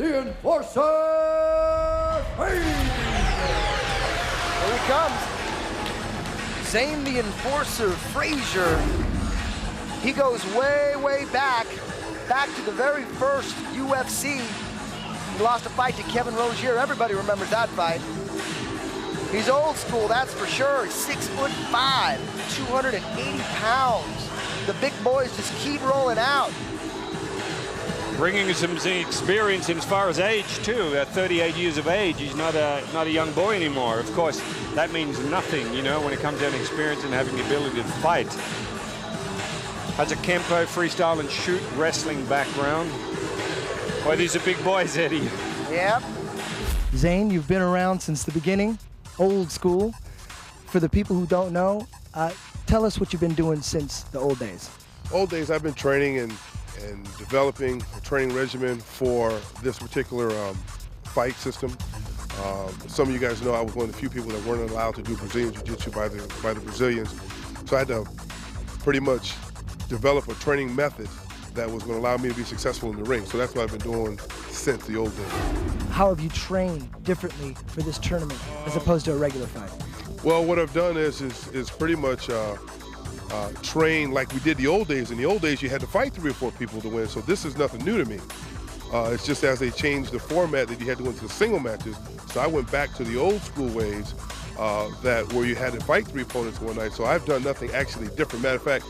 the Enforcer, Here he comes. Zane the Enforcer Frazier. He goes way, way back to the very first UFC. He lost a fight to Kevin Rozier. Everybody remembers that fight. He's old school, that's for sure. 6'5", 280 pounds. The big boys just keep rolling out. Bringing some experience in as far as age too. At 38 years of age, he's not a young boy anymore. Of course, that means nothing, you know, when it comes down to experience and having the ability to fight. Has a Kempo, freestyle and shoot wrestling background. Boy, these are big boys, Eddie. Yep. Zane, you've been around since the beginning, old school. For the people who don't know, tell us what you've been doing since the old days. Old days, I've been training and developing a training regimen for this particular fight system. Some of you guys know I was one of the few people that weren't allowed to do Brazilian Jiu-Jitsu by the Brazilians. So I had to pretty much develop a training method that was going to allow me to be successful in the ring. So that's what I've been doing since the old days. How have you trained differently for this tournament as opposed to a regular fight? Well, what I've done is pretty much train like we did the old days. In the old days, you had to fight 3 or 4 people to win, so this is nothing new to me. It's just as they changed the format that you had to go into the single matches, so I went back to the old school ways where you had to fight 3 opponents one night, so I've done nothing actually different. Matter of fact,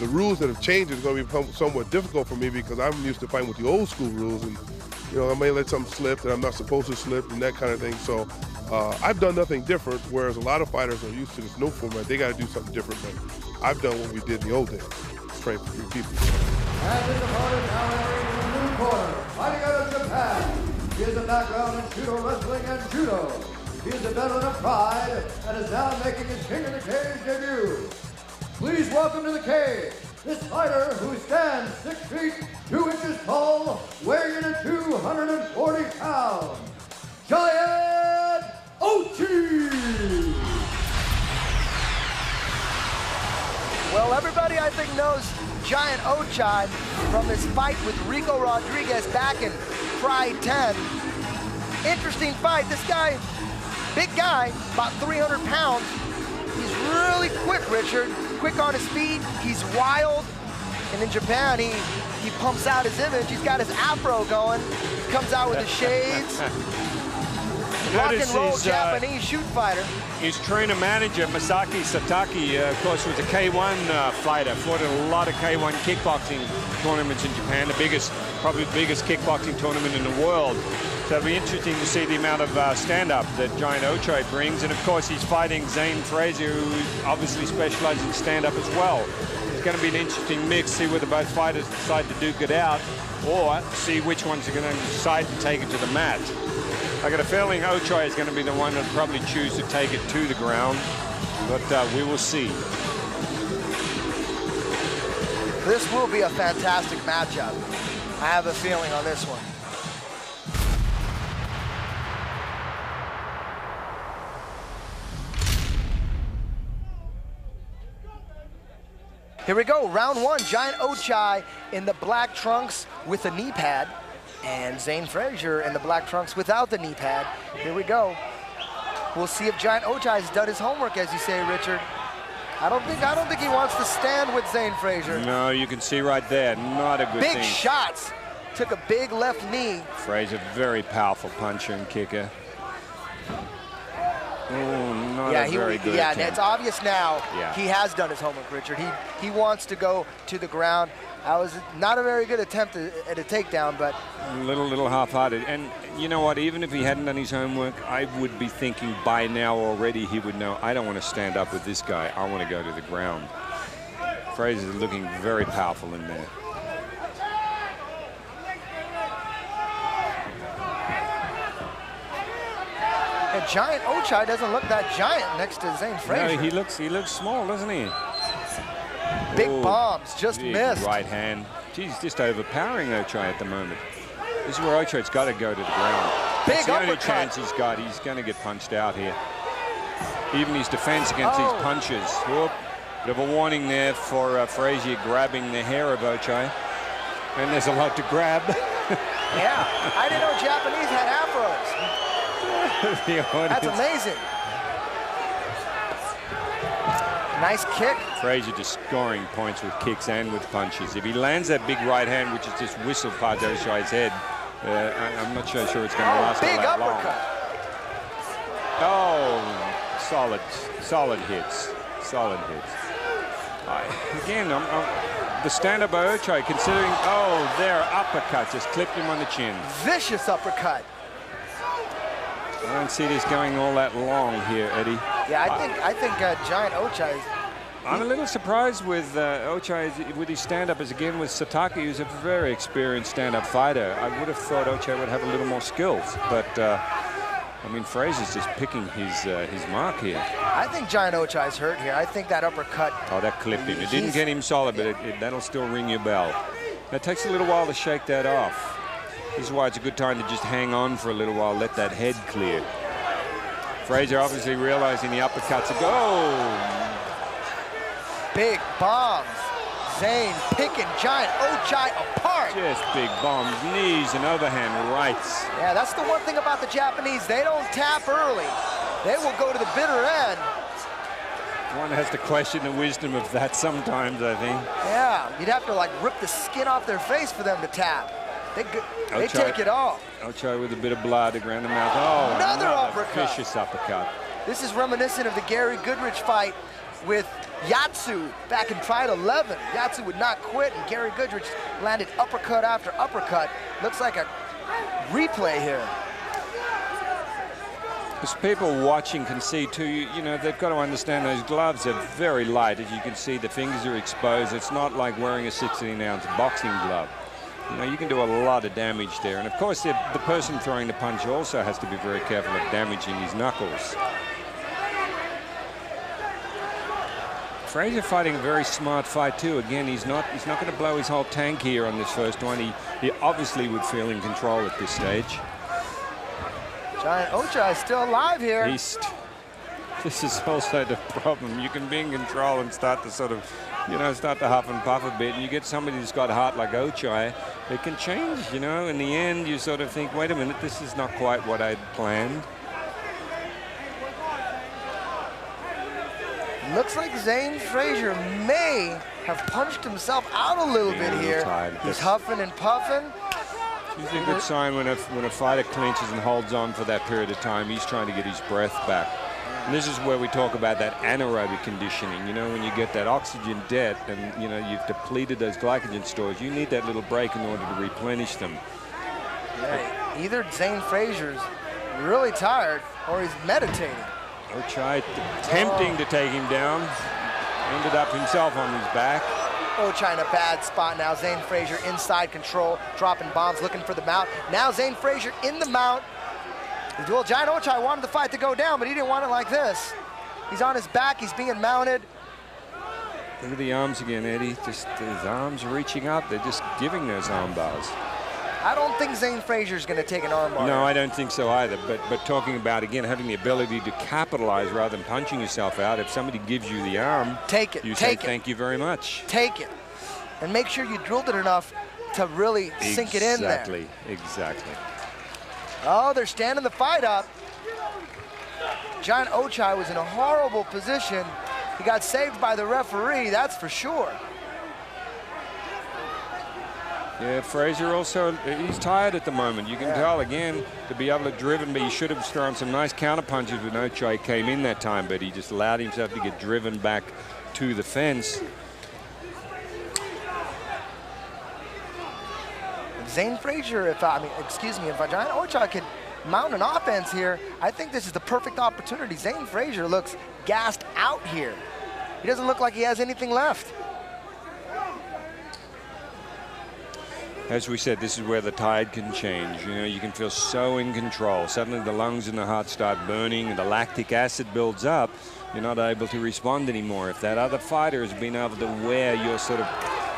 the rules that have changed is going to become somewhat difficult for me because I'm used to fighting with the old school rules, and you know, I may let something slip that I'm not supposed to slip and that kind of thing. So I've done nothing different, whereas a lot of fighters are used to this new format. They got to do something different, but I've done what we did in the old days. Train for 3 people. and his opponent now entering the blue corner, fighting out of Japan. He has a background in judo wrestling and judo. He is a veteran of Pride and is now making his King of the Cage debut. Please welcome to the cage this fighter who stands 6 feet 2 inches tall, weighing in at 240 pounds, Jaiant Ochi! Well, everybody I think knows Jaiant Ochi from his fight with Rico Rodriguez back in Pride 10. Interesting fight. This guy, big guy, about 300 pounds. He's really quick, Richard. Quick on his feet. He's wild. And in Japan, he pumps out his image. He's got his afro going. He comes out with his shades. Rock and roll Japanese shoot fighter. His trainer manager, Masaki Sataki, of course, was a K1 fighter. Fought at a lot of K1 kickboxing tournaments in Japan, probably the biggest kickboxing tournament in the world. So it'll be interesting to see the amount of stand-up that Jaiant Ochi brings. And of course, he's fighting Zane Frazier, who obviously specializes in stand-up as well. It's going to be an interesting mix, see whether both fighters decide to duke it out, or see which ones are going to decide to take it to the mat. I got a feeling Ochi is going to be the one that probably choose to take it to the ground, but we will see. This will be a fantastic matchup. I have a feeling on this one. Here we go, round 1. Jaiant Ochi in the black trunks with a knee pad, and Zane Frazier in the black trunks without the knee pad. Here we go. We'll see if Jaiant Ochi has done his homework, as you say, Richard. I don't think he wants to stand with Zane Frazier. No, you can see right there, not a good thing. Big shots. Took a big left knee. Frazier, very powerful puncher and kicker. Oh, not a very good attempt. It's obvious now. Yeah. He has done his homework, Richard. He wants to go to the ground. That was not a very good attempt at a takedown, but a little half-hearted. And you know what? Even if he hadn't done his homework, I would be thinking by now already he would know, I don't want to stand up with this guy. I want to go to the ground. Frazier's looking very powerful in there. And Jaiant Ochi doesn't look that giant next to Zane Frazier. No, he looks small, doesn't he? Big bombs, just big missed. Right hand. Geez, just overpowering Ochi at the moment. This is where Ochi's got to go to the ground. Big That's the only uppercut. chance he's got. He's going to get punched out here. Even his defense against these punches. Whoop. Bit of a warning there for Frazier grabbing the hair of Ochi. And there's a lot to grab. Yeah, I didn't know Japanese had afros. That's amazing. Nice kick. Frazier just scoring points with kicks and with punches. If he lands that big right hand, which is just whistled past Ochai's head, I'm not sure it's going to last all that long. Oh, solid hits. Solid hits. Again, the stand-up by Ochai, considering, their uppercut just clipped him on the chin. Vicious uppercut. I don't see this going all that long here, Eddie. Yeah, I think Giant Ochai. I'm a little surprised with Ochai with his stand-up, as again with Satake, who's a very experienced stand-up fighter. I would have thought Ochai would have a little more skills, but I mean, Frazier's just picking his mark here. I think Giant Ochai's hurt here. I think that uppercut. Oh, that clipped him. It didn't get him solid, but that'll still ring your bell. It takes a little while to shake that off. This is why it's a good time to just hang on for a little while, let that head clear. Frazier obviously realizing the uppercuts are big bombs. Zane picking Giant Ochai apart. Just big bombs, knees and overhand rights. Yeah, that's the one thing about the Japanese. They don't tap early. They will go to the bitter end. One has to question the wisdom of that sometimes, I think. Yeah, you'd have to like rip the skin off their face for them to tap. They take it all. Ochai with a bit of blood around the mouth. Oh, another uppercut. Vicious uppercut. This is reminiscent of the Gary Goodrich fight with Yatsu back in Pride 11. Yatsu would not quit, and Gary Goodrich landed uppercut after uppercut. Looks like a replay here. As people watching can see too, you know, they've got to understand those gloves are very light. As you can see, the fingers are exposed. It's not like wearing a 16-ounce boxing glove. You know, you can do a lot of damage there. And of course, the person throwing the punch also has to be very careful of damaging his knuckles. Frazier fighting a very smart fight too. Again, he's not going to blow his whole tank here on this first one. He obviously would feel in control at this stage. Giant Ochai is still alive here. This is also the problem. You can be in control and start to sort of, you know, start to huff and puff a bit, and you get somebody who's got heart like Ochai, it can change, you know. In the end, you sort of think, wait a minute, this is not quite what I'd planned. Looks like Zane Frazier may have punched himself out a little bit here. He's huffing and puffing. It's a good sign when a fighter clinches and holds on for that period of time. He's trying to get his breath back. And this is where we talk about that anaerobic conditioning. You know, when you get that oxygen debt and, you know, you've depleted those glycogen stores, you need that little break in order to replenish them. Yeah, either Zane Frazier's really tired or he's meditating. Ochai attempting to take him down, ended up himself on his back. Ochai in a bad spot now. Zane Frazier inside control, dropping bombs, looking for the mount. Now Zane Frazier in the mount. Well, Giant Ochai wanted the fight to go down, but he didn't want it like this. He's on his back, he's being mounted. Look at the arms again, Eddie. Just his arms reaching up. They're just giving those arm bars. I don't think Zane Frazier's going to take an arm bar. No, I don't think so either. But talking about, again, having the ability to capitalize rather than punching yourself out, if somebody gives you the arm, take it. You say thank you very much. Take it. And make sure you drilled it enough to really sink it in there. Exactly. Oh, they're standing the fight up. Giant Ochai was in a horrible position. He got saved by the referee, that's for sure. Yeah, Frazier also, he's tired at the moment. You can tell, again, to be able to driven, but he should have thrown some nice counter punches when Ochai came in that time, but he just allowed himself to get driven back to the fence. Zane Frazier, if Giant Ochai could mount an offense here, I think this is the perfect opportunity. Zane Frazier looks gassed out here. He doesn't look like he has anything left. As we said, this is where the tide can change. You know, you can feel so in control. Suddenly the lungs and the heart start burning and the lactic acid builds up. You're not able to respond anymore. If that other fighter has been able to wear your sort of,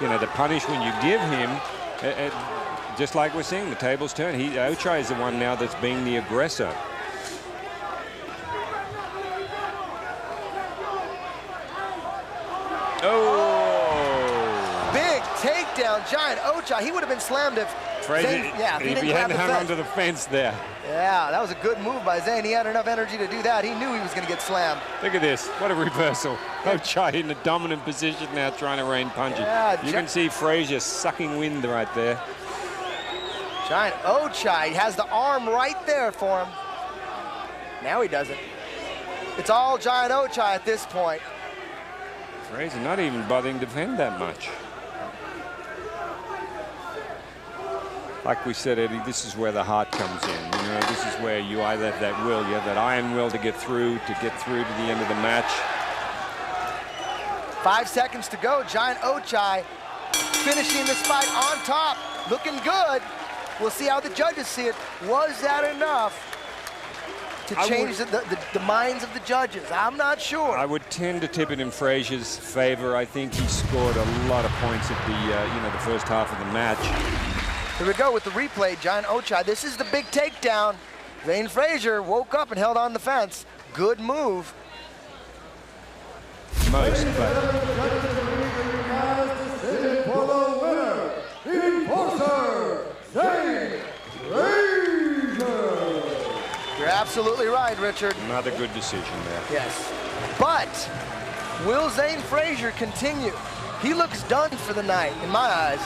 you know, the punishment you give him, just like we're seeing, the tables turn. Ochai is the one now that's being the aggressor. Oh! Big takedown, Giant Ochai. He would have been slammed if Frazier, yeah, if he hadn't hung onto the fence there. Yeah, that was a good move by Zane. He had enough energy to do that. He knew he was going to get slammed. Look at this. What a reversal. Ochai in a dominant position now trying to rain punches. Yeah, you can see Frazier sucking wind right there. Giant Ochai has the arm right there for him. Now he doesn't. It's all Giant Ochai at this point. Frazier not even bothering to defend that much. Like we said, Eddie, this is where the heart comes in. You know, this is where you either have that will, you have that iron will to get through to the end of the match. 5 seconds to go. Giant Ochai finishing this fight on top, looking good. We'll see how the judges see it. Was that enough to change the minds of the judges? I'm not sure. I would tend to tip it in Frazier's favor. I think he scored a lot of points at the the first half of the match. Here we go with the replay. Giant Ochai. This is the big takedown. Zane Frazier woke up and held on the fence. Good move. Most, but For the winner, enforcer, Zane Frazier. You're absolutely right, Richard. another good decision there. Yes. But will Zane Frazier continue? He looks done for the night, in my eyes.